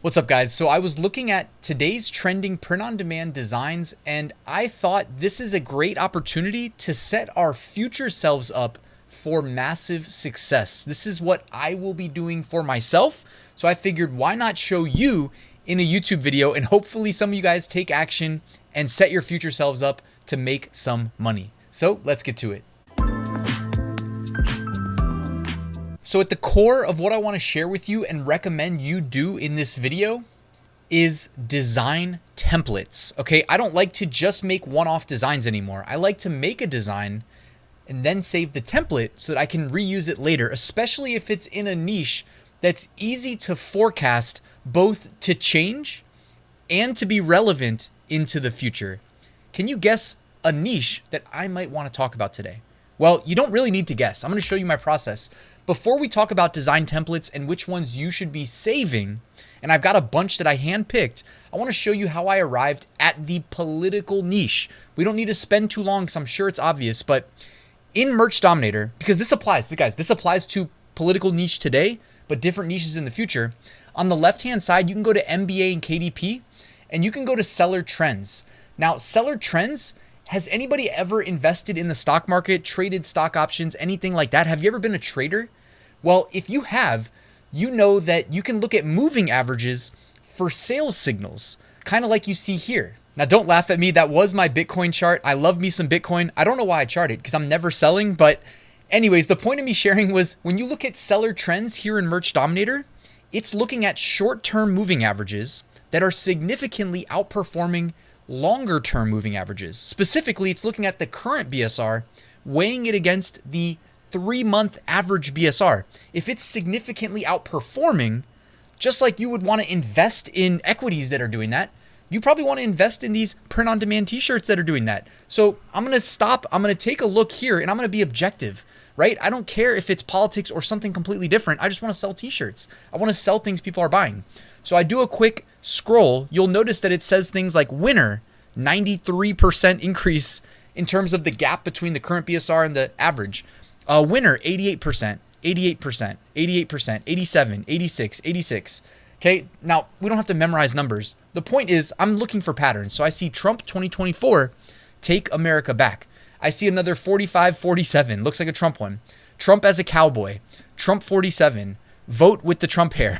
What's up, guys? So I was looking at today's trending print-on-demand designs, and I thought this is a great opportunity to set our future selves up for massive success. This is what I will be doing for myself, so I figured why not show you in a YouTube video, and hopefully some of you guys take action and set your future selves up to make some money. So let's get to it. So at the core of what I want to share with you and recommend you do in this video is design templates. Okay, I don't like to just make one-off designs anymore. I like to make a design and then save the template so that I can reuse it later, especially if it's in a niche that's easy to forecast, both to change and to be relevant into the future. Can you guess a niche that I might want to talk about today? Well, you don't really need to guess. I'm going to show you my process. Before we talk about design templates and which ones you should be saving, and I've got a bunch that I handpicked, I want to show you how I arrived at the political niche. We don't need to spend too long because I'm sure it's obvious, but in Merch Dominator, because this applies, guys, this applies to political niche today, but different niches in the future. On the left-hand side, you can go to MBA and KDP, and you can go to Seller Trends. Now, Seller Trends, has anybody ever invested in the stock market, traded stock options, anything like that? Have you ever been a trader? Well, if you have, you know that you can look at moving averages for sales signals, kind of like you see here. Now, don't laugh at me. That was my Bitcoin chart. I love me some Bitcoin. I don't know why I charted because I'm never selling. But anyways, the point of me sharing was when you look at Seller Trends here in Merch Dominator, it's looking at short-term moving averages that are significantly outperforming longer-term moving averages. Specifically, it's looking at the current BSR, weighing it against the 3-month average BSR. If it's significantly outperforming, just like you would want to invest in equities that are doing that, you probably want to invest in these print-on-demand t-shirts that are doing that. So I'm going to stop. I'm going to take a look here, and I'm going to be objective, right? I don't care if it's politics or something completely different. I just want to sell t-shirts. I want to sell things people are buying. So I do a quick scroll. You'll notice that it says things like winner, 93% increase in terms of the gap between the current BSR and the average. Winner, 88%, 88%, 88%, 87, 86, 86. Okay, now we don't have to memorize numbers. The point is I'm looking for patterns. So I see Trump 2024, take America back. I see another 45, 47, looks like a Trump one. Trump as a cowboy, Trump 47, vote with the Trump hair.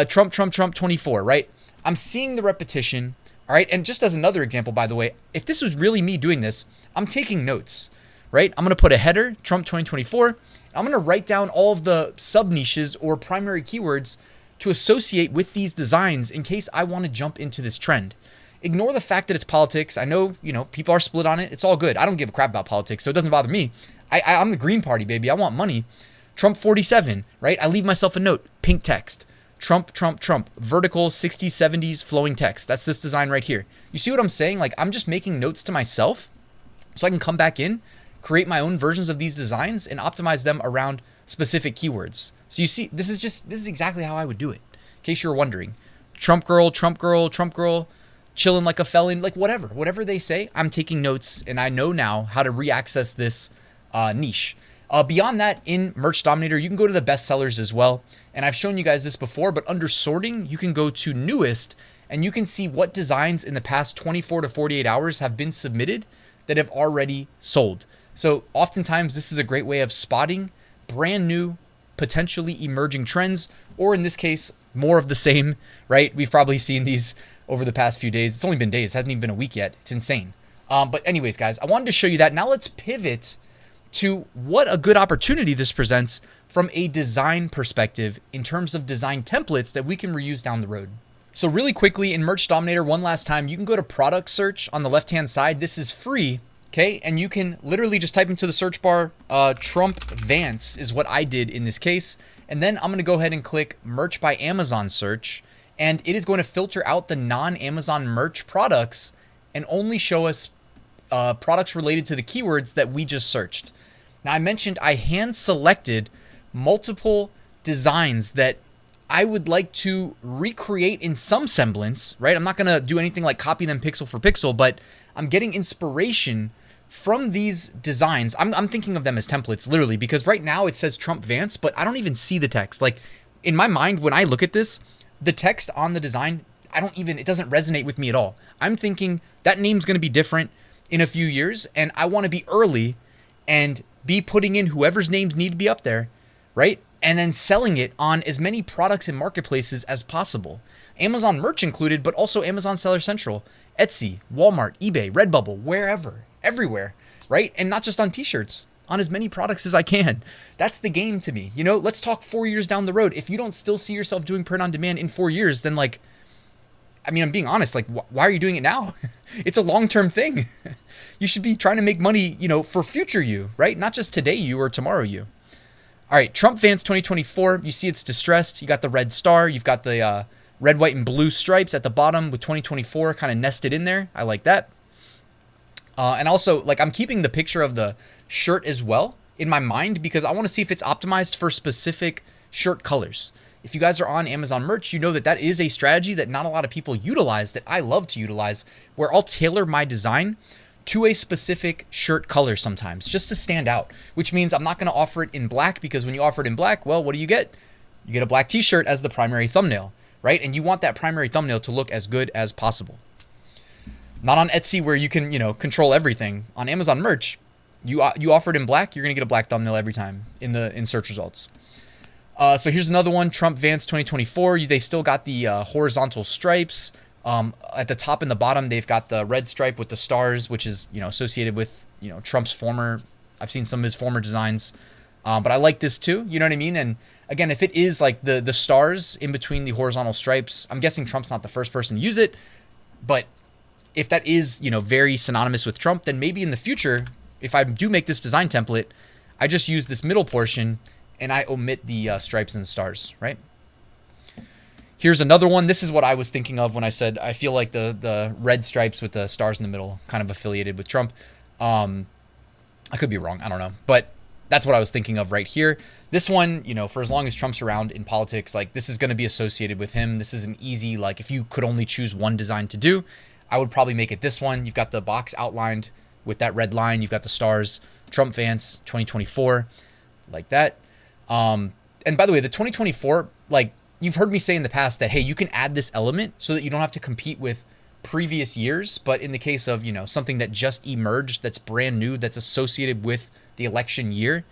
Trump 24, right? I'm seeing the repetition, all right? And just as another example, by the way, if this was really me doing this, I'm taking notes, right? I'm going to put a header, Trump 2024. I'm going to write down all of the sub-niches or primary keywords to associate with these designs in case I want to jump into this trend. Ignore the fact that it's politics. I know, people are split on it. It's all good. I don't give a crap about politics, so it doesn't bother me. I'm the Green Party, baby. I want money. Trump 47, right? I leave myself a note, pink text. Trump, Trump, Trump, vertical 60s, 70s flowing text. That's this design right here. You see what I'm saying? Like, I'm just making notes to myself so I can come back in, create my own versions of these designs and optimize them around specific keywords. So you see, this is exactly how I would do it. In case you're wondering, Trump girl, Trump girl, Trump girl, chilling like a felon, like whatever they say, I'm taking notes and I know now how to re-access this niche. Beyond that, in Merch Dominator, you can go to the best sellers as well. And I've shown you guys this before, but under sorting, you can go to newest and you can see what designs in the past 24 to 48 hours have been submitted that have already sold. So oftentimes this is a great way of spotting brand new, potentially emerging trends, or in this case, more of the same, right? We've probably seen these over the past few days. It's only been days, it hasn't even been a week yet. It's insane. But anyways, guys, I wanted to show you that. Now let's pivot to what a good opportunity this presents from a design perspective in terms of design templates that we can reuse down the road. So really quickly in Merch Dominator, one last time, you can go to product search on the left-hand side. This is free, okay? And you can literally just type into the search bar, Trump Vance is what I did in this case. And then I'm gonna go ahead and click Merch by Amazon search, and it is going to filter out the non-Amazon merch products and only show us products related to the keywords that we just searched. Now I mentioned I hand selected multiple designs that I would like to recreate in some semblance, right? I'm not going to do anything like copy them pixel for pixel, but I'm getting inspiration from these designs. I'm thinking of them as templates literally because right now it says Trump Vance, but I don't even see the text. Like in my mind, when I look at this, the text on the design, it doesn't resonate with me at all. I'm thinking that name's going to be different in a few years, and I want to be early and be putting in whoever's names need to be up there, right? And then selling it on as many products and marketplaces as possible. Amazon Merch included, but also Amazon Seller Central, Etsy, Walmart, eBay, Redbubble, wherever, everywhere, right? And not just on t-shirts, on as many products as I can. That's the game to me. You know, let's talk 4 years down the road. If you don't still see yourself doing print on demand in 4 years, then like, I mean, I'm being honest, like, why are you doing it now? It's a long-term thing. You should be trying to make money, you know, for future you, right? Not just today you or tomorrow you. All right, Trump Vans 2024, you see it's distressed. You got the red star. You've got the red, white, and blue stripes at the bottom with 2024 kind of nested in there. I like that. And also, like, I'm keeping the picture of the shirt as well in my mind because I want to see if it's optimized for specific shirt colors. If you guys are on Amazon Merch, you know that that is a strategy that not a lot of people utilize that I love to utilize, where I'll tailor my design to a specific shirt color sometimes just to stand out, which means I'm not going to offer it in black because when you offer it in black, well, what do you get? You get a black t-shirt as the primary thumbnail, right? And you want that primary thumbnail to look as good as possible. Not on Etsy where you can, you know, control everything. On Amazon Merch, you offer it in black, you're going to get a black thumbnail every time in search results. So here's another one, Trump Vans 2024. They still got the horizontal stripes. At the top and the bottom, they've got the red stripe with the stars, which is, you know, associated with, you know, Trump's former, I've seen some of his former designs. But I like this too, you know what I mean? And again, if it is like the stars in between the horizontal stripes, I'm guessing Trump's not the first person to use it. But if that is, you know, very synonymous with Trump, then maybe in the future, if I do make this design template, I just use this middle portion and I omit the stripes and the stars, right? Here's another one. This is what I was thinking of when I said I feel like the red stripes with the stars in the middle kind of affiliated with Trump. I could be wrong. I don't know. But that's what I was thinking of right here. This one, you know, for as long as Trump's around in politics, like this is going to be associated with him. This is an easy, like if you could only choose one design to do, I would probably make it this one. You've got the box outlined with that red line. You've got the stars, Trump Vans 2024, like that. And by the way, the 2024, like you've heard me say in the past that, hey, you can add this element so that you don't have to compete with previous years. But in the case of, you know, something that just emerged, that's brand new, that's associated with the election year,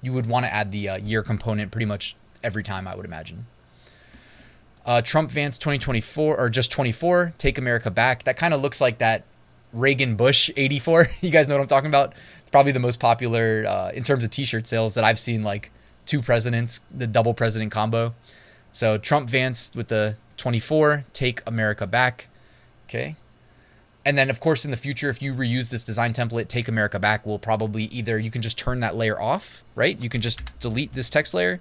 you would want to add the year component pretty much every time, I would imagine. Trump Vans 2024 or just 24, Take America Back. That kind of looks like that Reagan Bush 84. You guys know what I'm talking about? It's probably the most popular in terms of t-shirt sales that I've seen, like two presidents, the double president combo. So Trump Vans with the 24, Take America Back. Okay. And then of course in the future, if you reuse this design template, Take America Back will probably either, you can just turn that layer off, right? You can just delete this text layer,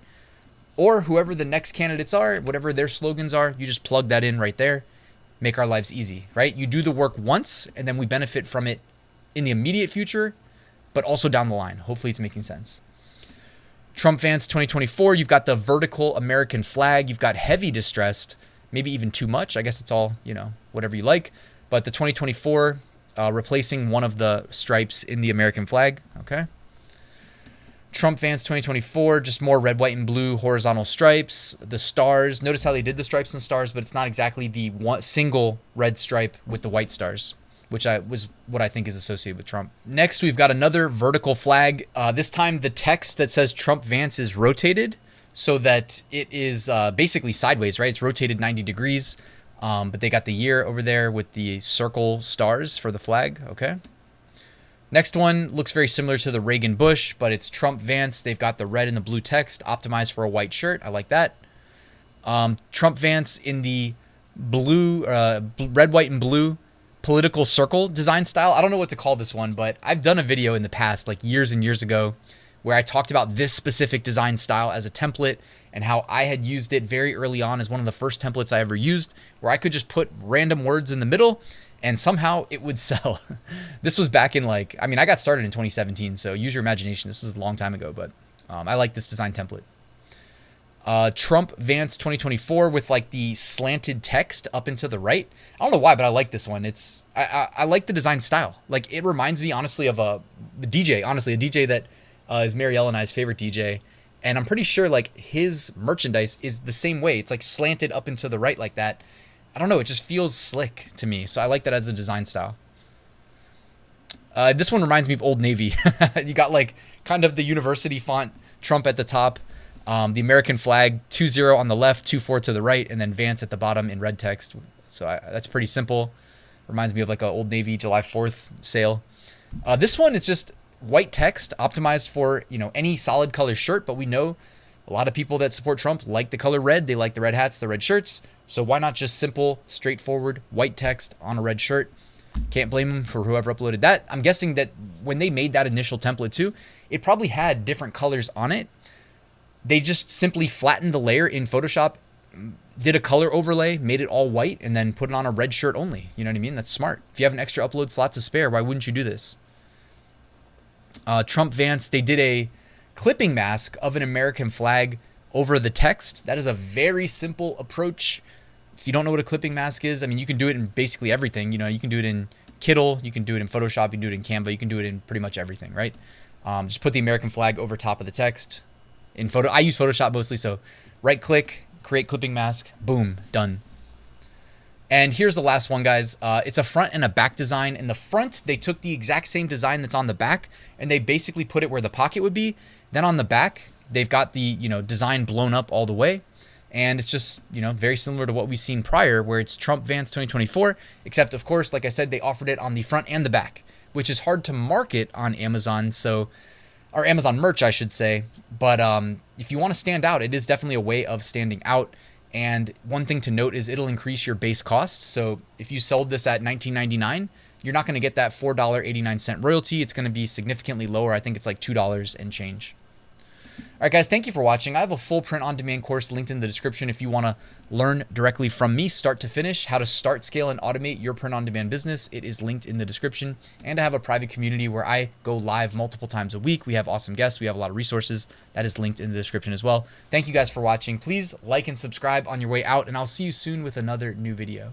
or whoever the next candidates are, whatever their slogans are, you just plug that in right there. Make our lives easy, right? You do the work once and then we benefit from it in the immediate future, but also down the line. Hopefully it's making sense. Trump Vans 2024, you've got the vertical American flag. You've got heavy distressed, maybe even too much. I guess it's all, you know, whatever you like. But the 2024, replacing one of the stripes in the American flag. Okay. Trump Vans 2024, just more red, white, and blue horizontal stripes. The stars, notice how they did the stripes and stars, but it's not exactly the one single red stripe with the white stars, which was what I think is associated with Trump. Next, we've got another vertical flag. This time, the text that says Trump Vans is rotated so that it is basically sideways, right? It's rotated 90 degrees, but they got the year over there with the circle stars for the flag, okay? Next one looks very similar to the Reagan Bush, but it's Trump Vans. They've got the red and the blue text optimized for a white shirt. I like that. Trump Vans in the blue, red, white, and blue political circle design style. I don't know what to call this one, but I've done a video in the past, like years and years ago, where I talked about this specific design style as a template and how I had used it very early on as one of the first templates I ever used, where I could just put random words in the middle and somehow it would sell. This was back in like, I mean, I got started in 2017, so use your imagination. This was a long time ago, but I like this design template. Trump Vans 2024 with like the slanted text up and to the right. I don't know why, but I like this one. It's I like the design style. Like it reminds me honestly of a DJ, honestly, a DJ that is Marielle and I's favorite DJ. And I'm pretty sure like his merchandise is the same way. It's like slanted up and to the right like that. I don't know. It just feels slick to me. So I like that as a design style. This one reminds me of Old Navy. You got like kind of the university font Trump at the top, the American flag 2-0 on the left, 2-4 to the right, and then Vance at the bottom in red text. So that's pretty simple. Reminds me of like a Old Navy July 4th sale. This one is just white text optimized for, you know, any solid color shirt, but we know a lot of people that support Trump like the color red. They like the red hats, the red shirts. So why not just simple, straightforward white text on a red shirt? Can't blame them for whoever uploaded that. I'm guessing that when they made that initial template too, it probably had different colors on it. They just simply flattened the layer in Photoshop, did a color overlay, made it all white, and then put it on a red shirt only. You know what I mean? That's smart. If you have an extra upload slot to spare, why wouldn't you do this? Trump Vance, they did a clipping mask of an American flag over the text. That is a very simple approach. If you don't know what a clipping mask is, I mean, you can do it in basically everything. You know, you can do it in Kittl, you can do it in Photoshop, you can do it in Canva, you can do it in pretty much everything, right? Just put the American flag over top of the text. I use Photoshop mostly, so right click, create clipping mask, boom, done. And here's the last one, guys. It's a front and a back design. In the front, they took the exact same design that's on the back, and they basically put it where the pocket would be. Then on the back, they've got the, you know, design blown up all the way. And it's just, you know, very similar to what we've seen prior, where it's Trump Vance 2024, except of course, like I said, they offered it on the front and the back, which is hard to market on Amazon. So, or Amazon merch, I should say. But if you want to stand out, it is definitely a way of standing out. And one thing to note is it'll increase your base costs. So if you sold this at $19.99, you're not going to get that $4.89 royalty. It's going to be significantly lower. I think it's like $2 and change. All right, guys, thank you for watching. I have a full print-on-demand course linked in the description if you want to learn directly from me, start to finish, how to start, scale, and automate your print-on-demand business. It is linked in the description. And I have a private community where I go live multiple times a week. We have awesome guests. We have a lot of resources. That is linked in the description as well. Thank you guys for watching. Please like and subscribe on your way out, and I'll see you soon with another new video.